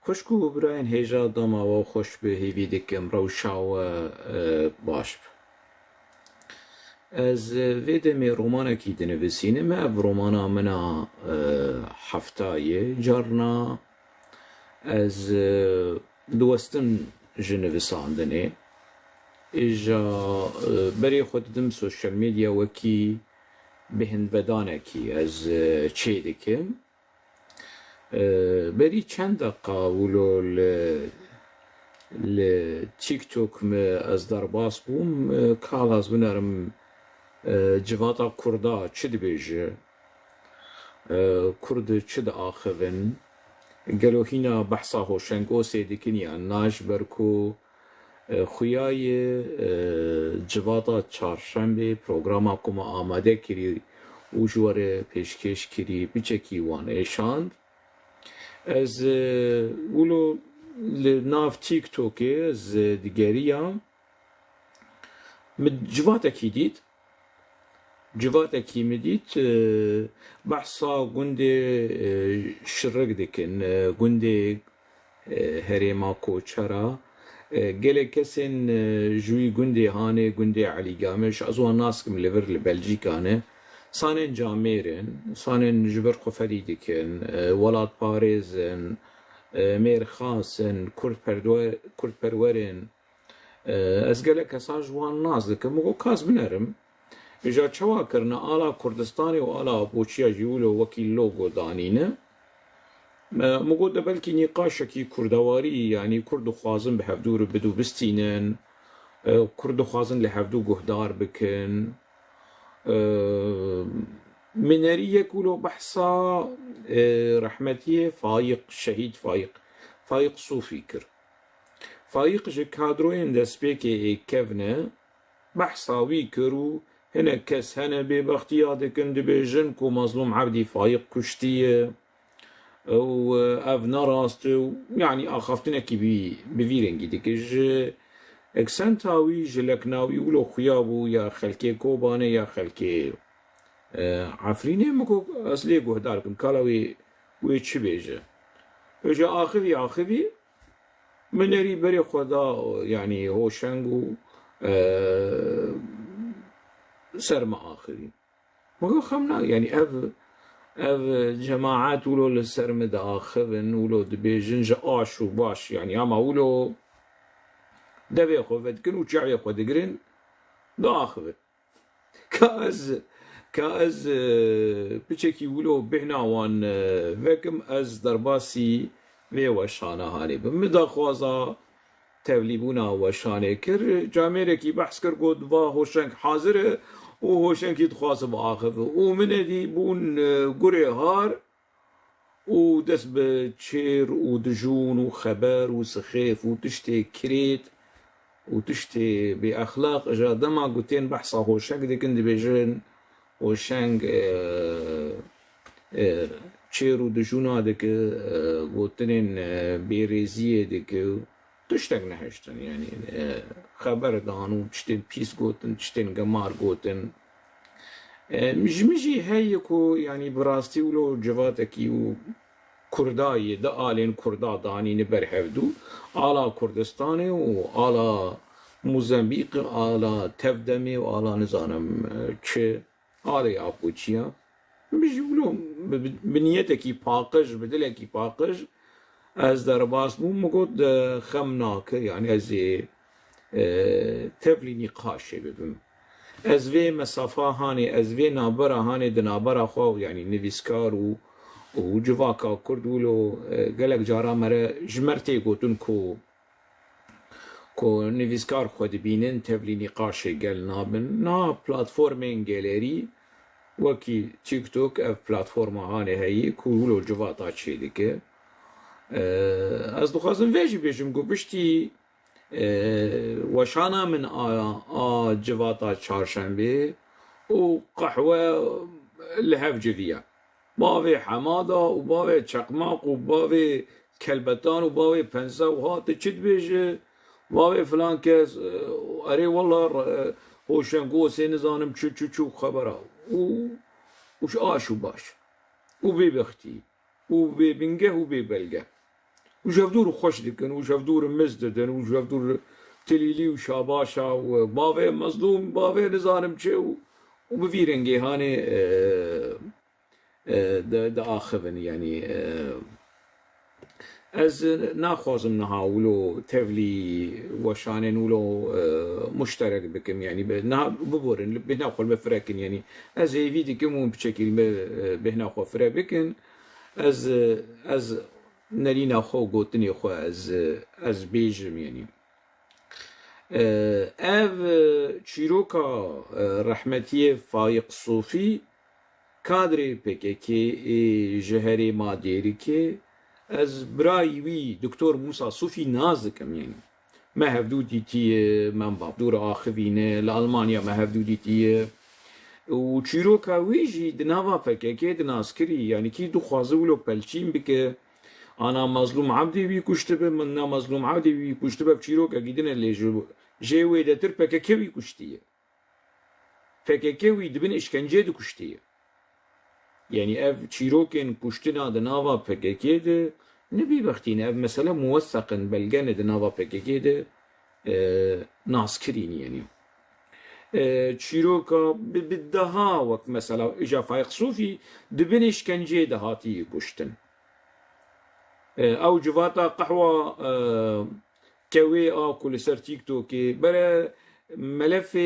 خوشکو براین هیجا داما و خوش به هیوی دکم روشا و باش از ویدمی رومانا کی دنویسینه ما او رومانا منا هفتایی جارنا از دوستن جنویساندنه ایجا بری خود دم سوشال میدیا وکی بهند ودانه کی از چه دکم بری چند دقیقه ولو تیک توک از در باس بوم کال از بنرم جواتا کردا چه بیجه کرد چه آخرین گلو هینا بحثا هوشنگو سیدکنی ناش برکو خویای جواتا چهارشنبه پروگراما کما آماده کری و جواره پیشکش کری بچکی وان ایشاند از ولو لناف تیک توکی از دیگریا من جواتکی دید جواتکی مدید بحثا گنده شرق دکن گنده هریما کوچرا گله کسین جوی گنده هانه گنده علی گامش از وان ناس کم لور لبلژیکانه سانن جاميرن سانن جبر قفري دكن ولاد باريزن مير خاصن كرد پرورن از گله کسا جوان ناز دکن مگو کاز بنرم اجا چوا کرنا آلا کردستانی و آلا بوچیا جیولو وكيل لوگو دانینه مگو ده بلکی نقاشکی کردواری يعني كردو خوازن بهفدور بدو بستینن كردو خوازن لهفدو گهدار بکن مناري يقولوا بحصا رحمتي فايق شهيد فايق صوفي كر فايق جي كادروين دسبيكي كفنا بحصا ويكرو هنا كس هنا ببختيادك اند بيجن كو مظلوم عبدي فايق كشتية او افنا راستو يعني اخافتنا كي بفيرنجي ديك اكسنتاوي جلكناوي ولو خيابو يا خلكي كوبانه يا خلكي عفريني مكو اصلي قهداركم كالاوي ويتش بيجه اجا اخذي منري بري خدا يعني هو شنگو سرما اخري مكو خمنا يعني اف جماعات ولو للسرم دا اخذن ولو دبيجن جا آشو باش يعني اما ولو دبي خود كن وشعبي خود جرين داخل كاز بتشكي ولو بهنا وان فكم از درباسي في وشانا هاني بمدا خوازا توليبونا وشانه كر جاميري كي بحث كر قد با هوشنك حاضر و هوشنك يتخواص باخذ ومن دي بون قري هار و دس بتشير ودجون وخبر وسخيف وتشتي كريت وتشتي بأخلاق اجا دما قوتين بحثا هوشنك دي كند بيجن هوشنك تشيرو دجونا ديك قوتين بيريزيه ديك تشتك نهشتن يعني خبر دانو تشتين بيس قوتن تشتين قمار قوتن مجي هيكو يعني براستي ولو جواتكي و كرداي دا آلين كردا داني نبر حفدو آلا كردستاني و آلا موزمبيق آلا تفدمي و آلا نزانم چه آلا يابوچيا بيجولو بنيتكي باقش بدلكي باقش از در باس بو مقود خمناك يعني از تفلي نقاشي ببم از في مسافة هاني از في نابرا هاني دنابرا خو يعني نويسكار و جواكا كردولو قالك جارا مرا جمرتي قوتن كو نويسكار خود بينن تفلي نقاشي قال نابن نا بلاتفورمين جاليري وكي تيك توك اف بلاتفورما هاني هاي كولو جواتا تشي ديكي از دخوازن ويجي بيجم قو بشتي وشانا من جواتا چهارشنبه و قحوة لهفجرية باوی حماده و باوی چقماق و باوی کلبتان و باوی پنسه و هات چید بیشه باوی فلان کس اره والله هوشنگو سی نزانم چو خبره وش آشو باش و بی بختی و بی بنگه و بی بلگه و جفدور خوش دکن و جفدور مزددن و جفدور تلیلی و شاباشا و باوه مظلوم باوه نزانم چه و بفیرنگی هانه دا آخفن يعني از ناخوازم نهاولو تفلي وشانن ولو مشترك بكم يعني ببورن بهناخو بفركن يعني از فيدي كمون بشكل بهناخو فرا بكن از نرينا خو قوتني خو از بيجم يعني اف چیروکا رحمتي فايق صوفي كادري PKK جهري ماديري كي از برايوي دكتور موسى صوفي نازكم يعني ما هفدودي تي من بابدور آخفينه لألمانيا ما هفدودي تي و چیروکا ويجي دناوا PKK دناسكري يعني كي دو خوازولو پلچين بك انا مظلوم عبدي بي كشتبه من مظلوم عبدي بي كشتبه بچيروكا گيدنه ليجو جيوه دتر PKK وي كشتيه PKK وي دبن اشكنجه دو كشتيه يعني اف چیروکن کشتنا دناوا PKK ده نبي بختين اف مثلا موثقا بلغان دناوا PKK ده ناسكرين يعني چیروکا بالدها وقت مثلا اجا فايق صوفي دبن اشكنجه دهاتي كشتن او جواتا قحوة كوي اكل سر تيك توكي برا ملف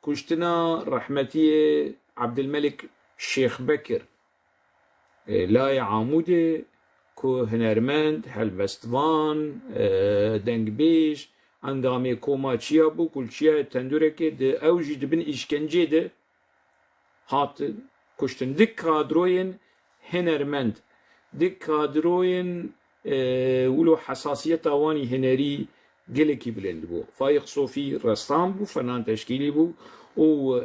كشتنا رحمتي عبد الملك شيخ بكر لا عاموده كو هنرمند هلبستوان دنگ بيش اندامي كوما چيا بو كل چيا تندوركي ده اوجي دبن اشكنجه ده هات كشتن دك كادروين هنرمند دك كادروين ولو حساسية واني هنري قلكي بلند بو فايق صوفي رسام بو فنان تشكيلي بو و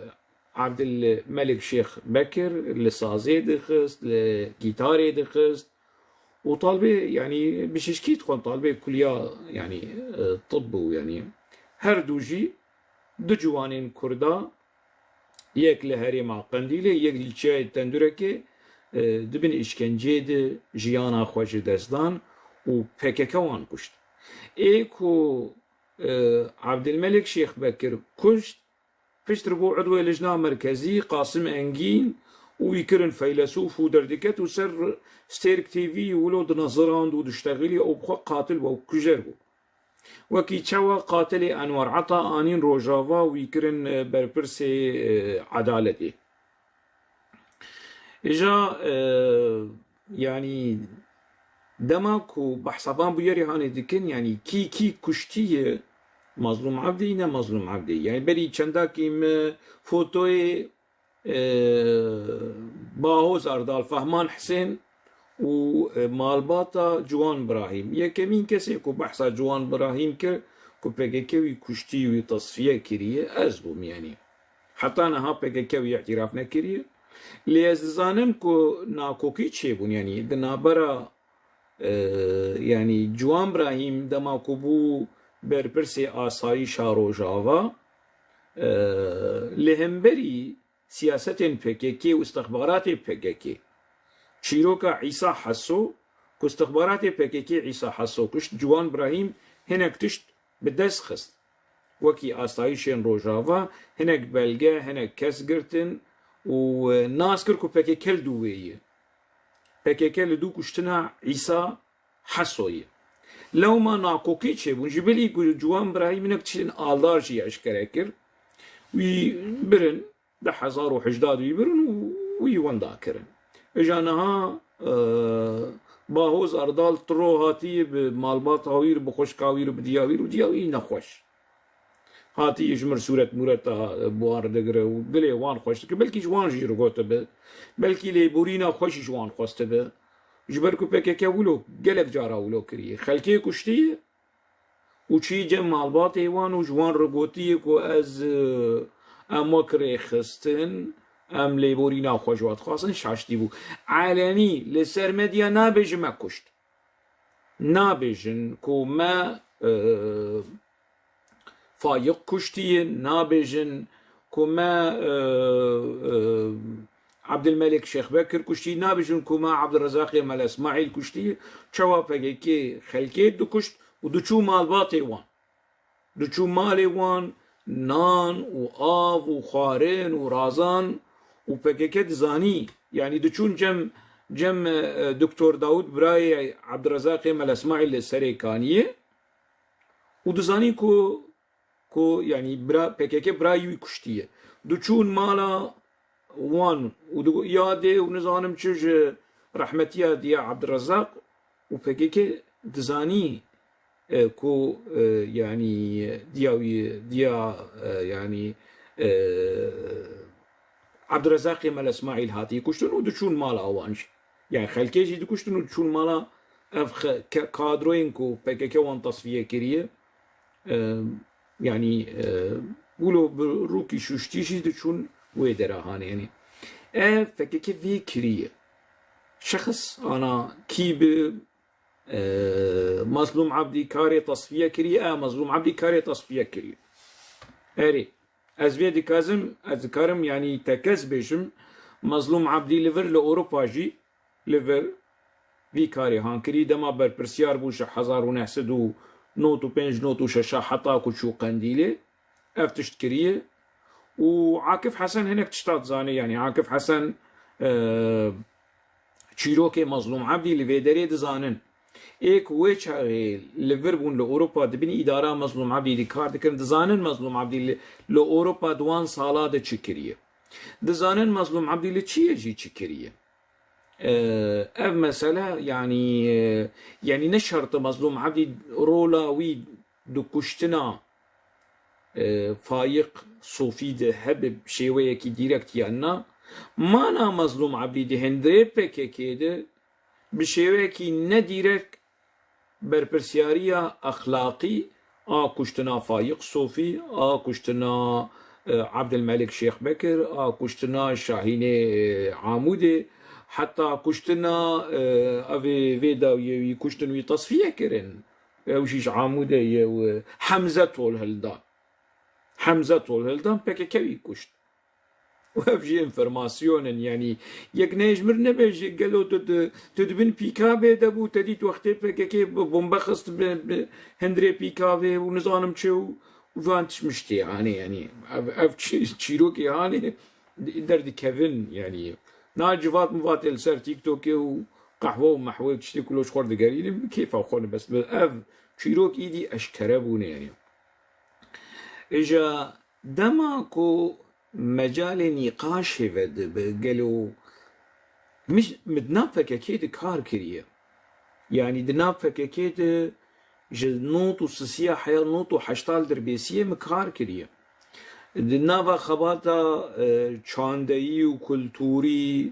عبد الملك شيخ بكر لسازي دخست لجيتاري دخست وطالبي يعني بششكي تكون طالبي كلية يعني طب يعني هر دوجي دو جوانين كردا يك لهري مع قنديله يك لشاي تندركي دبن اشكنجه ده جيانا خوش دستان و PKK وان كشت ايكو عبد الملك شيخ بكر كشت فشتر بو عضو لجنة مركزي قاسم انجين ويكرن فيلسوف ودردكت وسر ستيرك تيفي ولود نظراند ودشتغلي او بخوا قاتل و كجر بو وكي تشوا قاتل انور عطا انين روجافا ويكرن بربرسي عدالتي اجا يعني دماكو بحصفان بياري هاني دكن يعني كي كشتيه مظلوم عبدي نه مظلوم عبدي يعني بري چنداكي فوتوي باهوز اردال فهمان حسين ومالباتا جوان ابراهيم يكمين كسي كو بحثا جوان ابراهيم كر كو PKK وي كشتي وي تصفيه كريه ازبم يعني حتى انا ها PKK وي اعتراف نكريه ليزانم كو ناكوكي تشيبون يعني دنابرا يعني جوان ابراهيم دماكو بو برپرسی آسایش روجاوا لهمبری سیاست PKK و استخبارات PKK چیروکا عیسی حسو که استخبارات PKK عیسی حسو کشت جوان ابراهیم هنک تشت بدست خست وکی آسایش روجاوا هنک بلگه هنک کس گرتن و ناس کر که PKK لدویه PKK لدو کشتنا عیسی حسویه لو ما ناكوكي تشيبون جبلي جوان براهيم نكتشين آلارجي أشكراكر ويبرن ده حزار وحجداد ويبرن ويوان داكرن اجانها باهوز أردال ترو هاتي بمالبات هاوير بخوش كاوير بدياوير ودياوير نخوش هاتي يجمر سورة مورتا بوار دقره ودلي وان خوش بلكي جوان جيرو قوته بلكي ليبورينا خوش جوان خوسته به جبركو PKK ولو قلق جارا ولو كريه خلكي كشتيه وشي جم مالبات ايوان وجوان رقوتيه كو از اموكري خستن ام ليبورينا خوشوات خاصن شاشتي بو علني لسر مديا نابج ما كشت نابجن كو ما فايق كشتيه نابجن كو ما عبد الملك شيخ بكر كشتي نابجن كما عبد الرزاق مال اسماعيل كشتي چوا پگکی خلکی دو کشت و دو چو مال باتی وان دو چو مال وان نان و آب و خارن و رازان و پگکی دزانی يعني دو چون جم دكتور داود براي عبد الرزاق مال اسماعيل السريكانيه ودزاني كو يعني برا PKK براي كشتيه دو چون مالا وان ودو ياده ونزانم چج رحمتيه ديا عبد الرزاق و PKK دزاني كو يعني ديا يعني عبد الرزاق مال اسماعيل هاتي كشتن ودو چون مالا اوانش يعني خلكيجي دو كشتن ودو چون مالا اف كادروين كو PKK وان تصفيه كريه يعني بولو بروكي شوشتيشي دو چون ويدرا هاني يعني PKK في كريه شخص انا كيب مظلوم عبدي كاري تصفيه كريه مظلوم عبدي كاري تصفيه كريه اري از وی دکازم از کارم يعني تکس بشم مظلوم عبدی لور لأوروپا جی لور وی کاری هان کری دما بر پرسیار بوش 1995 نوت و ششا حتا كوشو قنديله افتشت كريه وعاكف حسن هناك تشتات زاني يعني عاكف حسن تشيروكي مظلوم عبدي لفيدري دزانن ایک ویچ لور بون لأوروپا دبینی اداره مظلوم عبدی دی کار دکرن دزانن مظلوم عبدی لأوروپا دوان سالا ده چی کریه دزانن مظلوم عبدی لچیه جی چی کریه اف مسألة يعني نشرت مظلوم عبدي رولا وي دو كشتنا فايق صوفي ده هبب شوية كي ديركت يانا مانا مظلوم عبدي ده هندري بكي كده بشوية كي نديرك برپرسيارية أخلاقي كشتنا فايق صوفي كشتنا عبد الملك شيخ بكر كشتنا شاهين عامودي حتى كشتنا أفي فيدا وي كشتن وي تصفية كرن وشيش عامودي حمزة طول هلدان بكي كوي كشت وهفجي انفرماسيون يعني يك نجمر نبجي قالوا تدبن بيكابي دبو تديت وقتي بكي بومبخست هندري بيكابي ونظام تشو وفانتش مشتي يعني اف تشيروكي يعني درد كيفن يعني ناجفات مفات السر تيك توكي وقهوه ومحوي تشتي كلوش خورد قريب كيف اخون بس اف تشيروك ايدي اشكربوني يعني اجا دماكو مجال نقاش هفد قالوا مش مدنا PKK كار كريه يعني دنا PKK جنوط وسسيا حيا نوط وحشتال دربيسيه مكار كريه دنا خباتا چاندهی و کلتوری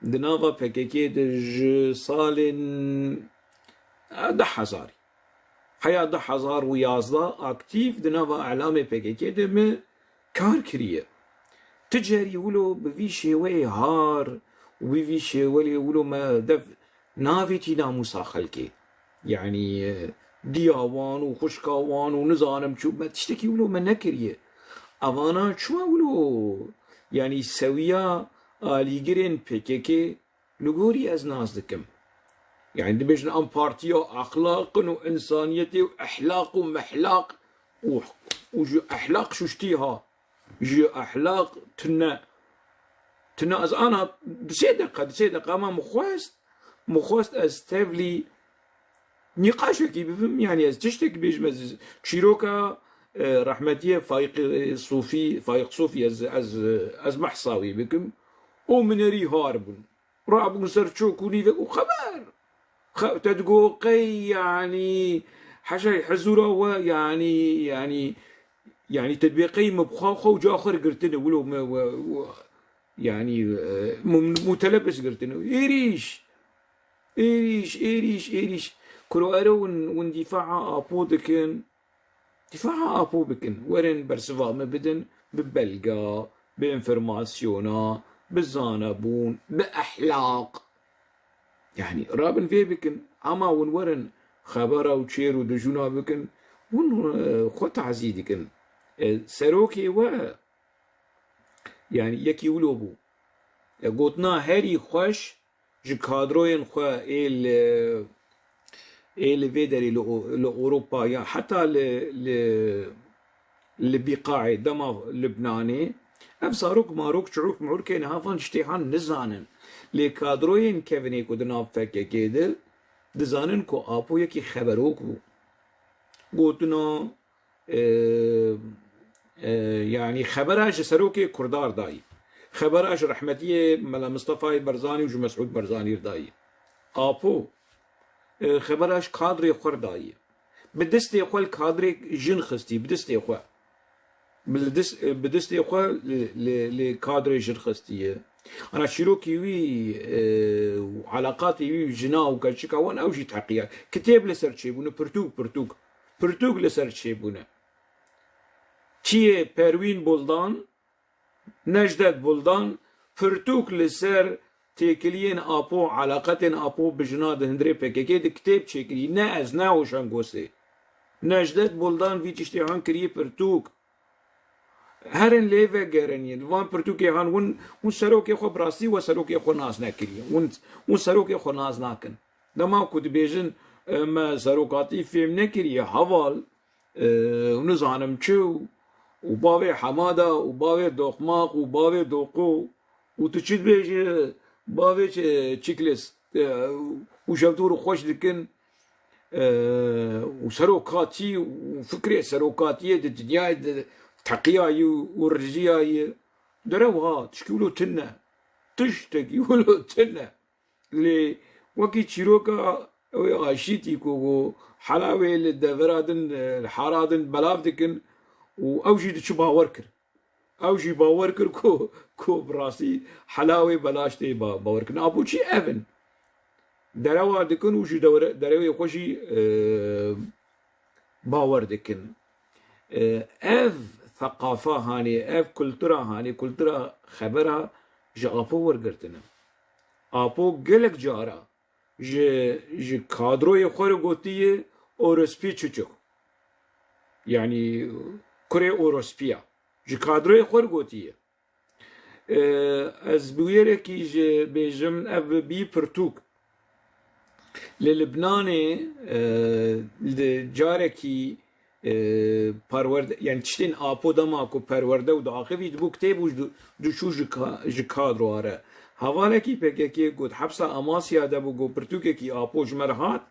دنا PKK ج سال 10,000 حيا 10,011 اكتيف دنا اعلام PKK دم كار كريه تجاري ولو بفي شوي هار وبفي شوي ولو ما دف نافيتي ناموسا خلكي يعني دياوان وخشكاوان ونزانم شو ما تشتكي ولو ما نكريه اوانا شو ولو يعني سويا ليجرين PKK لغوري از ناس دكم يعني دبجن ام بارتيو اخلاق وانسانيتي واحلاق ومحلاق وجو احلاق شوشتيها جي احلاق تنا از انا دسيدقة ما مخواست از تفلي نقاشكي بفهم يعني از تشتك بيجمز شيروكا رحمتيه فايق صوفي از محصاوي بكم ومنري هاربون رابون سرچوكوني وخبر تدقوقي يعني حشاي حزورة يعني تطبيقي مبخاخه وجا اخر قرتنا ولو يعني متلبس قرتنا ايريش كلو ارو وندفاع ابو بكن ورن برسفا مبدن ببلغا بانفرماسيونا بالزانبون باحلاق يعني رابن في بكن اما ورن خبره وشير ودجونا بكن ون خوت عزيدكن سروكي و يعني يكي ولوبو گوتنا هری خوش جی کادروین خو ایل ویدری لأوروبا یا حتی لبقاع دما لبناني اف صاروك ماروك شعوك معوركين هافان شتيحان نزانن لي كادروين كيفني كودنا فكه كيدل دزانن كو آپو يكي خبروك بو قوتنا يعني خبراش سروكي كردار داي خبراش رحمتية ملا مصطفى برزاني وجو مسعود برزاني داي آپو خبراش كادري خور داي بدستي خو الكادري جن خستي بدستي خو بدستي خو لكادري جن خستيه انا شيروكي وي وعلاقاتي وي جنا وكلشكا وانا اوجي تحقيق كتاب لسرشي بونه برتوك لسرشي بونه چیه پروین بولدان نجدت بولدان فرتوک لسر تکلین آپو علاقت آپو بجنا دهندره پککی ده کتاب چکری نه از نه وشان گوسته نجدت بولدان وی تشتی هان کریه فرتوک هرن لیوه گرنید وان پرتوکی هان ون سروکی خو براسی و سروکی خو ناز نکریه ون سروکی خو ناز نکن دما کود بیجن ما سروکاتی فهم نکریه حوال ونزانم چو و باوی حمادا و باوی دوخماق و باوی دوقو و تو چید بیجه باوی چیکلس و شفتور خوش دکن و سروکاتی و فکری سروکاتیه ده دنیای ده تقیایی و رجیایی دروها تشکیولو تنه تشتکیولو تنه لی وکی چیروکا آشیتی کو حلاوه لدورادن الحارادن بلاف دکن و اوجي دچ باور کر اوجي باور کر کو براسي حلاوه بلاشتي باور کر ابو چی اون دروا دکن وجي دروا خوشي باور دکن اف ثقافه هاني اف كولتورا هاني كولتورا خبرها جابو ورگرتنه ابو گلک جارا ج کادرو خور گوتیه اورسپی چچو يعني كوري أوروسبيا جي كادروي خور قوتيه از بويركي جي بيجم اف بي برتوك للبناني جاركي پرورده يعني تشتين آپو دماكو پرورده و داخوي دبو كتاب وش دو شو جي كادرو آره حوالكي پككي قد حبسا اماسيا دبو قو برتوكي آپو جمرهات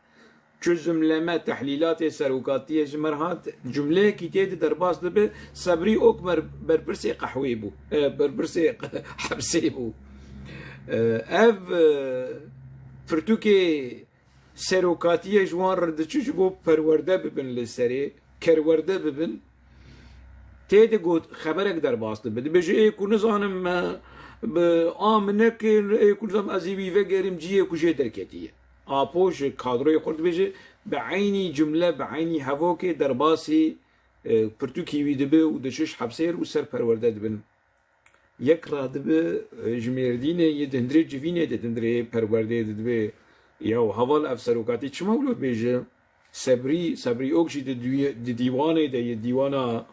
جمله تحلیلات سروکاتی جمرهات جمله کی تید درباس دبه صبری اوکمر برپرسی قحوی بو برپرسی حبسی بو اف فرتوکی سروکاتی جوان رد چوش بو پرورده ببن لسری کرورده ببن تید گود خبرک درباس دبه بجه ای کنه زانم آمنه که ای کنه زانم ازیوی وگریم جیه کجه درکتیه آپوش کادروی خورد بیشه به عینی جمله به عینی هوا که در باسی پرتوکی وی دبه و دشش حبسیر و سر پرورده دبن یک را دبه جمیردینه یه دندره جوینه دندره پرورده دبه یا حوال افسروکاتی چما ولود بیشه صبری اوکشی دی دیوانه دی دیوانا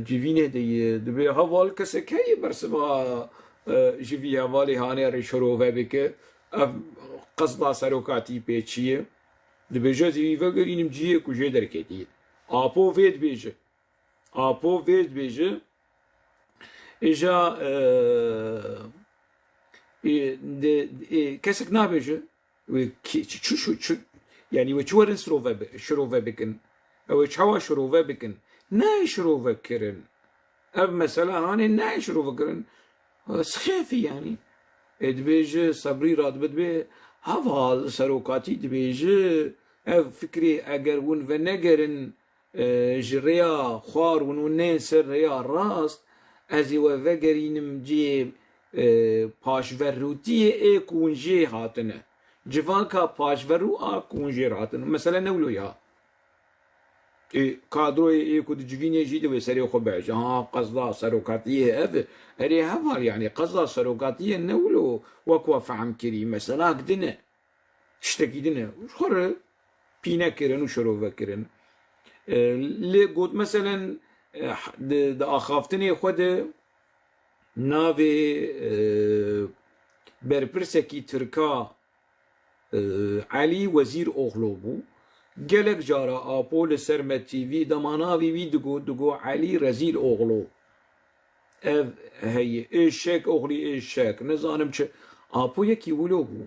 جوینه دی دبه حوال کسی که برسبا جوی حوالی هانه ری شروع بکه قصدا سروکاتی پیچیه دبیجه زیوی وگر اینم جیه کجه درکتیه آپو وید بیجه ایجا کسک نابیجه چو یعنی و چورن شروع بکن او چوا شروع بکن نه شروع کرن او مثلا هانی نه شروع کرن سخیفی یعنی دبیجه صبری راد بدبه هوال سروکاتی دبیجه اف فکری اگر ون و نگرن جریا خوار ون نه سر ریا راست ازی و وگرینم جی پاشوروتی ای کونجی هاتنه جوانکا پاشورو آ کونجی هاتنه مثلا نولو یا کادروی ای کود جوینه جیده و سری خو بیج قصدا سروکاتیه اف هری هوال يعني قصدا سروکاتیه نولو وكوا فهم كري مثلا كدنه اشتكي دنه خور بينا كرن وشروع كرن لي قلت مثلا دا اخافتني خود ناوي برپرسکی ترکا علی وزیر اغلو بو گلک جارا آپو لسر متیوی دماناوی وی دگو علی رزیل اغلو ev heye eşek oğli eşek ne zanım çe apo yekî wilo bû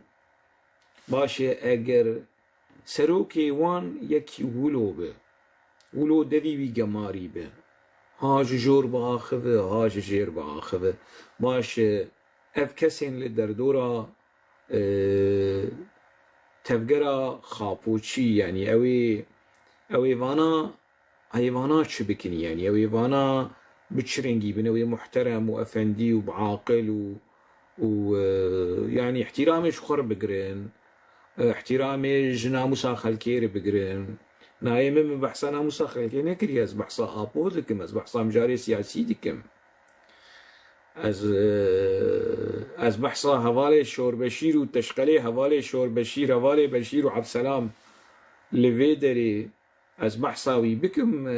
başê eger serokê wan yekî wilo be wilo devî wî gemarî be ha ji jor biaxive ha ji jêr biaxive başê ev kesên li derdora tevgera xapoçî yani ew ê vana heyvana çi bikin yani ew ê vana بتشرنجي بنوي محترم وافندي وبعاقل يعني احترامي شخر بقرن احترامي جنا مساخل كير بقرن نايم من بحثنا مساخل كير نكري از بحثا ابو دكم از بحثا مجاري سياسي دكم از بحثا حوالي شور بشير وتشقلي حوالي شور بشير حوالي بشير وعبد السلام لفيدري از بحثاوي بكم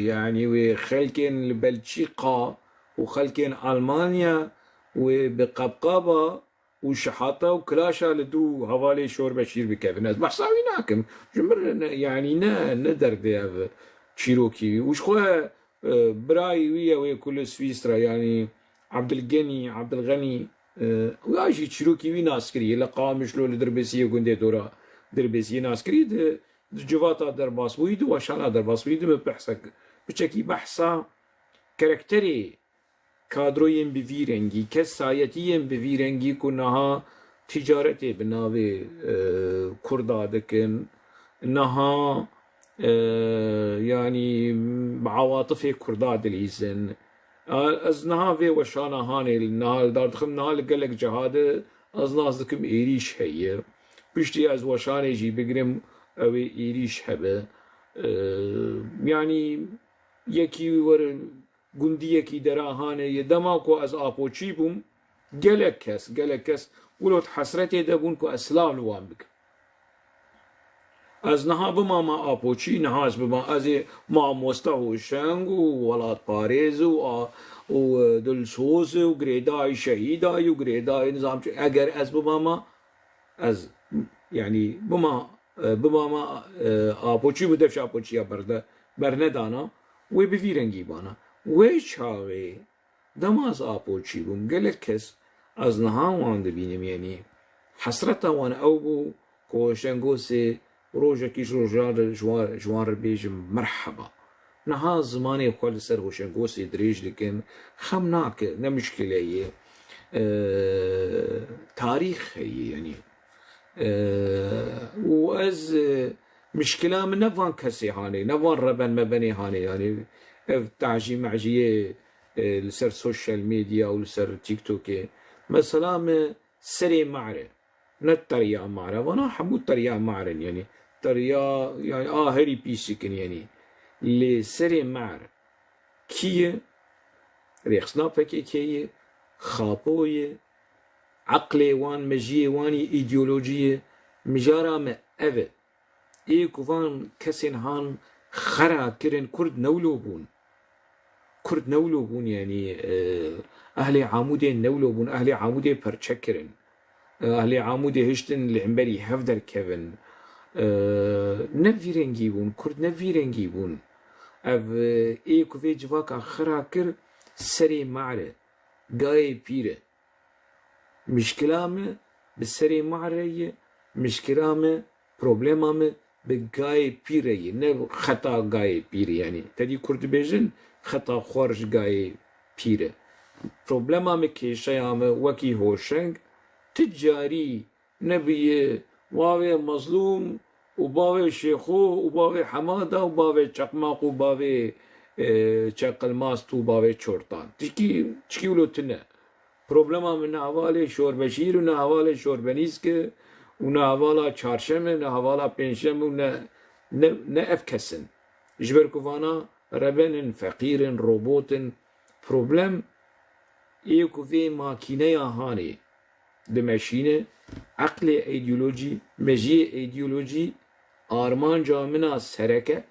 يعني وخلكن بلجيقا وخلكن ألمانيا وبقبقابة وشحاطة وكلاشا لدو هوالي شور بشير بكافن از بحثاوي ناكم جمر يعني ندر دي تشيروكي وش خواه براي ويا كل سويسرا يعني عبد الغني وياجي تشيروكي وي ناسكري لقامش لو لدربسية وقندي دورا دربسية ناسكري جواتا در باسويد و شانا در باسويد بحثا بچکی بحثا کرکتری کادروین بوی رنگی کسایتین بوی رنگی کنها تجارتی بناوی کردا دکن نها يعني بعواطف كردا دليزن از نها في وشانا هاني النهال دار دخل نهال قالك جهاد از نازدكم ايريش هي بشتي از وشاني جي بقرم او ایریش هبه يعني یکی ور گندی یکی دراهانه یه دما کو از آپوچی بوم گلک کس ولوت حسرتی دبون کو اسلام لوان بک از نها بما ما آپوچی نهاز بما از ما مستوى شنگ و ولاد پاریز و دلسوز و گریدای شهیدای و گریدای نظام اگر از بما ما از يعني بما ما آپوچی بدفش آپوچی برده دانا و بفی رنگی بانا و چاوی دماز آپوچی بوم گلک کس از نها وان دبینم یعنی حسرتا وان او بو کوشنگوسی روژا کیش روژا جوار بیجم مرحبا نها زمانی خوال سر کوشنگوسی دریج لکن خمناک نمشکله تاريخ يعني وأز مشكلة من نفان كسي هاني نفان ربن مبني هاني يعني تعجي معجية لسر سوشيال ميديا ولسر تيك توك مثلا سري معره نتريا معره وانا حمود تريا معره يعني تريا يعني هري بيسكن يعني لسري معره كيه ريخسنا فكي كيه خابويه عقلي وان مجيه واني ايديولوجيه مجارا ما اوه اي كوفان كسين هان خرا كرن كرد نولو بون يعني اهلي عامودي نولو بون اهلي عامودي برچكرن اهلي عامودي هشتن لعنبري هفدر كيفن نفيرنجي بون كرد نفيرنجي بون اف اي كوفي جواكا خرا كر سري معره قاي بيره مشكلامه بسري معرية مشكلامه بروبلمامه بقاي بيري نه خطا قاي بيري يعني تدي كرد بيجن خطا خارج قاي بيري بروبلمامه كيشيامه وكي هوشنگ تجاري نبي واوي مظلوم وباوي شيخو وباوي حماده وباوي چقماق وباوي چقل ماست وباوي چورتان تشكي ولو تنه problema من حواله شوربشیر و نه حواله شوربنیسک و نه حواله چهارشنبه نه حواله پنجشنبه و نه افکسن جبر کوانا ربنن فقیرن روبوتن problem ای کوفی ماکینه هانی دمشینه عقل ایدئولوژی مجی ایدئولوژی آرمان جامنا سرکه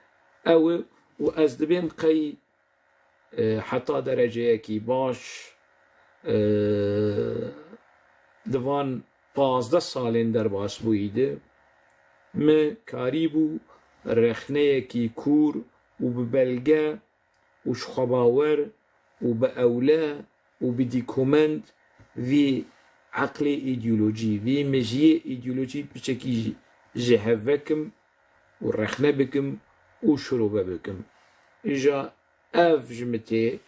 او و از دبین قی حتی درجه کی باش دوان 15 سالین در باس بویده ما کاری بو رخنه کی کور و ببلگه و شخباور و بأولا و بديكومنت في عقل ايديولوجي في مجيء ايديولوجي بشكل جهفكم ورخنه بكم وشروبه بكم اجا اف جمتي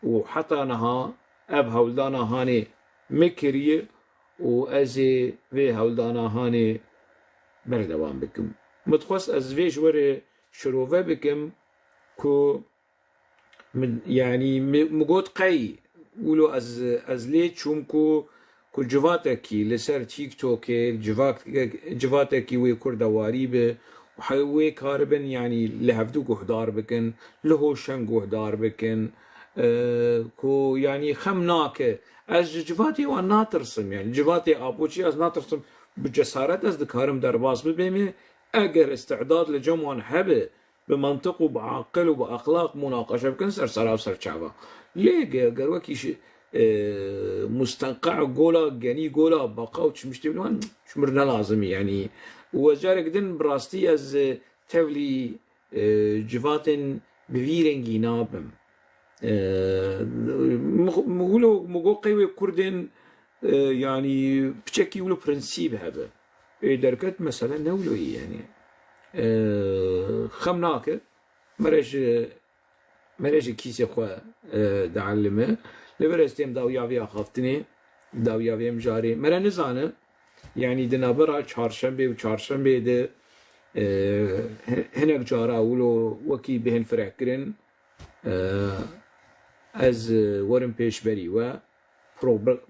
وحتى نها اف هولدانا هاني مكريه وازي في هولدانا هاني بردوان بكم متخص از في جوره شروبه بكم كو يعني مقود قي ولو از لي چومكو كو جواتكي لسر تيك توكي جواتكي وي كردواري به وحوي كاربن يعني لهفدوكو هدار بكن لهو شنگو هدار بكن كو يعني خمناك از جواتي وان ناترسم يعني جواتي ابوچي از ناترسم بجسارت از دكارم درباس ببيمي اگر استعداد لجمعان هبه بمنطق وبعقل وبأخلاق مناقشة بكن سر وسر شعبا ليه قروكيش مستنقع قولا جاني قولا بقى وش تبلون شمرنا لازم يعني وجارك دن براستي از تولي جفاتن بفيرنجي نابم مقولو قوي كردن يعني بشكل ولو برنسيب هذا دركت مثلا نولوي يعني خمناك مرج كيسي خوا دعلمه لبرستيم داوياوي خافتني داوياوي مجاري مرا نزانه يعني دنابرا چهارشنبه و چهارشنبه ده هناك جارا ولو وكي بهن فرع كرن از ورم پیش بری و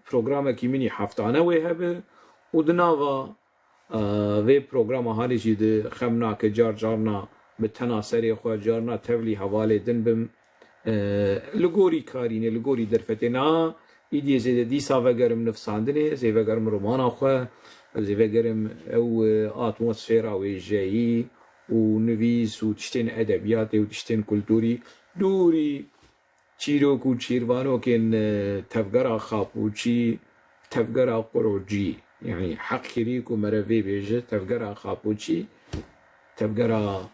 پروگرام کی منی هفتانه وی هبه و دناوا وی پروگرام هالی جید خمنا که جارنا به تناسری خو جارنا تولی حواله دن بم لگوری کارینه لگوری درفتنا ایدی زید دیسا وگرم نفساندنه زی وگرم رومانا خو زی وگرم او اتمسفیرا و جایی و نویس و تشتین ادبیات و تشتین کلتوری دوری چیروک و چیروانو کن تفگرا خاپوچی تفگرا قروجی يعني حق كريكو مرافي بيجي تفقرا خابوشي تفقرا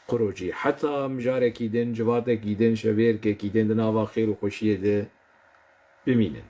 قروجي حتى مجارة كيدن جواتا كيدن شبير كيدن دناوا خير وخوشية ده بمينن